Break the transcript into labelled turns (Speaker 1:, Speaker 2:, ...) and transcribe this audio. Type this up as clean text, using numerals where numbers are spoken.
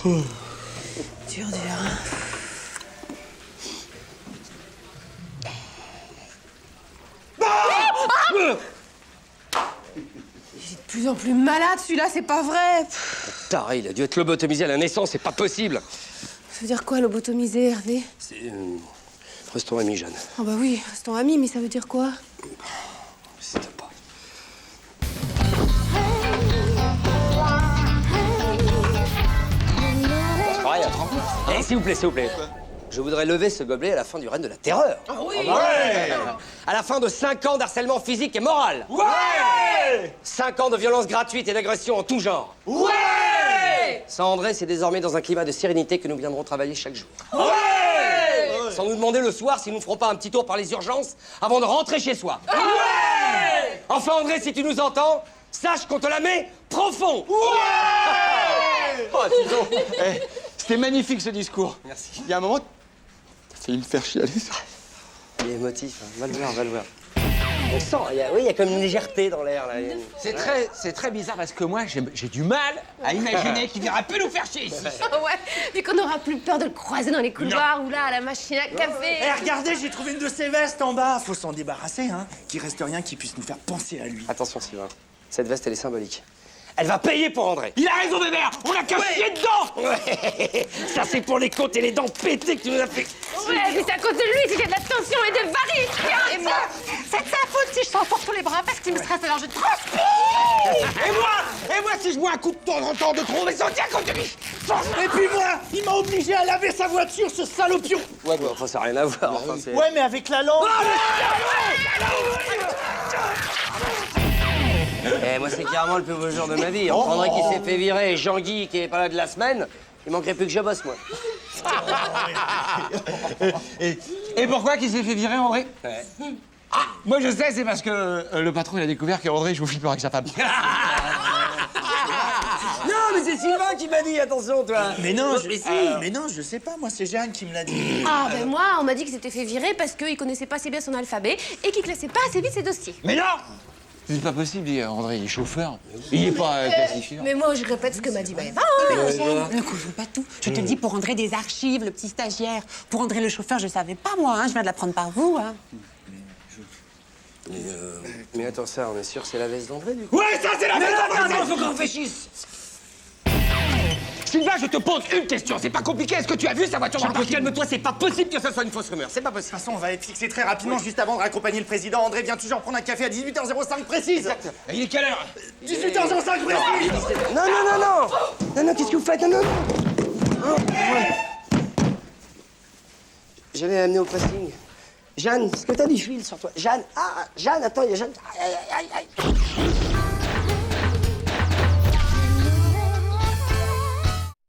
Speaker 1: Dur, hein. Il est de plus en plus malade, celui-là, c'est pas vrai.
Speaker 2: Taré, il a dû être lobotomisé à la naissance, c'est pas possible.
Speaker 1: Ça veut dire quoi, lobotomiser, Hervé?
Speaker 2: C'est... Restons amis, Jeanne.
Speaker 1: Oh bah oui, c'est ton ami, mais ça veut dire quoi?
Speaker 2: C'est pas... C'est pareil, à 30. Eh, s'il vous plaît, s'il vous plaît. Je voudrais lever ce gobelet à la fin du règne de la terreur.
Speaker 1: Ah oui!
Speaker 3: Ouais!
Speaker 2: À la fin de 5 ans d'harcèlement physique et moral.
Speaker 3: Ouais!
Speaker 2: 5 ans de violence gratuite et d'agression en tout genre.
Speaker 3: Ouais!
Speaker 2: Sans André, c'est désormais dans un climat de sérénité que nous viendrons travailler chaque jour.
Speaker 3: Ouais!
Speaker 2: Sans nous demander le soir si nous ne ferons pas un petit tour par les urgences avant de rentrer chez soi.
Speaker 3: Ouais!
Speaker 2: Enfin, André, si tu nous entends, sache qu'on te la met profond.
Speaker 3: Ouais!
Speaker 4: Oh, dis donc. Eh, c'était magnifique ce discours.
Speaker 2: Merci.
Speaker 4: Il y a un moment, t'as failli me faire chialer, ça.
Speaker 2: Il est émotif, hein. Va le voir, va le voir. On sent, oui, il y a comme une légèreté dans l'air, là.
Speaker 4: C'est très bizarre parce que moi, j'ai du mal à imaginer qu'il viendra plus nous faire chier ici.
Speaker 1: Ouais, puis qu'on n'aura plus peur de le croiser dans les couloirs ou là, à la machine à café.
Speaker 3: Eh, regardez, j'ai trouvé une de ses vestes en bas. Faut s'en débarrasser, hein. Qu'il reste rien qui puisse nous faire penser à lui.
Speaker 2: Attention, Sylvain. Cette veste, elle est symbolique. Elle va payer pour André.
Speaker 4: Il a raison, Bébert. On a qu'à chier dedans.
Speaker 2: Ouais. Ça, c'est pour les côtes et les dents pétées que tu nous as fait.
Speaker 1: Ouais, mais c'est à cause de lui qu'il y a de la tension et des varices.
Speaker 5: Et moi, c'est de sa faute si je sens fort tous les bras parce qu'il me stresse alors je transpire.
Speaker 4: Et moi, si je bois un coup de temps de trop, mais ça tient comme de lui.
Speaker 3: Et puis moi, il m'a obligé à laver sa voiture, ce salopion.
Speaker 2: Ouais, bah, enfin, ça n'a rien à voir. Enfin, c'est...
Speaker 3: Ouais, mais avec la lampe.
Speaker 2: Eh, moi, c'est carrément le plus beau jour de ma vie. Entre André qui s'est fait virer et Jean-Guy qui est pas là de la semaine, il manquerait plus que je bosse, moi.
Speaker 4: Et pourquoi qu'il s'est fait virer, André?
Speaker 2: Ouais.
Speaker 4: Ah, moi, je sais, c'est parce que le patron, il a découvert qu'André joue au flipper avec sa femme.
Speaker 2: Non, mais c'est Sylvain qui m'a dit, attention, toi.
Speaker 3: Mais non,
Speaker 2: Mais si.
Speaker 3: mais non, je sais pas. Moi, c'est Jeanne qui me l'a dit.
Speaker 1: Ah, ben moi, on m'a dit qu'il s'était fait virer parce qu'il connaissait pas assez bien son alphabet et qu'il classait pas assez vite ses dossiers.
Speaker 4: Mais non! C'est pas possible, André, il est chauffeur. Il est pas classifié.
Speaker 1: Mais moi, je répète ce que m'a dit Maëva.
Speaker 5: Ne confonds pas tout. Je te dis pour André des archives, le petit stagiaire. Pour André le chauffeur, je savais pas moi, hein. Je viens de l'apprendre par vous, hein.
Speaker 2: Mais attends, ça, on est sûr que c'est la veste d'André, du coup?
Speaker 4: Ouais, ça, c'est la veste d'André!
Speaker 2: Attends, faut qu'on réfléchisse.
Speaker 4: Sylvain, je te pose une question. C'est pas compliqué. Est-ce que tu as vu sa voiture dans le
Speaker 2: Jean-Pierre,
Speaker 4: parking?
Speaker 2: calme-toi, c'est pas possible que ça soit une fausse rumeur. C'est pas possible.
Speaker 3: De toute façon, on va être fixé très rapidement, juste avant de raccompagner le président. André vient toujours prendre un café à 18h05 précise.
Speaker 4: Il est quelle heure?
Speaker 3: 18h05 précise.
Speaker 2: Non, non, non, non. Non, non, qu'est-ce que vous faites? Non, non, non. Oh, ouais. J'allais l'amener au casting. Jeanne, est-ce que t'as du fil sur toi? Jeanne, Jeanne, attends, il y a Jeanne. Aïe, aïe, aïe, aïe.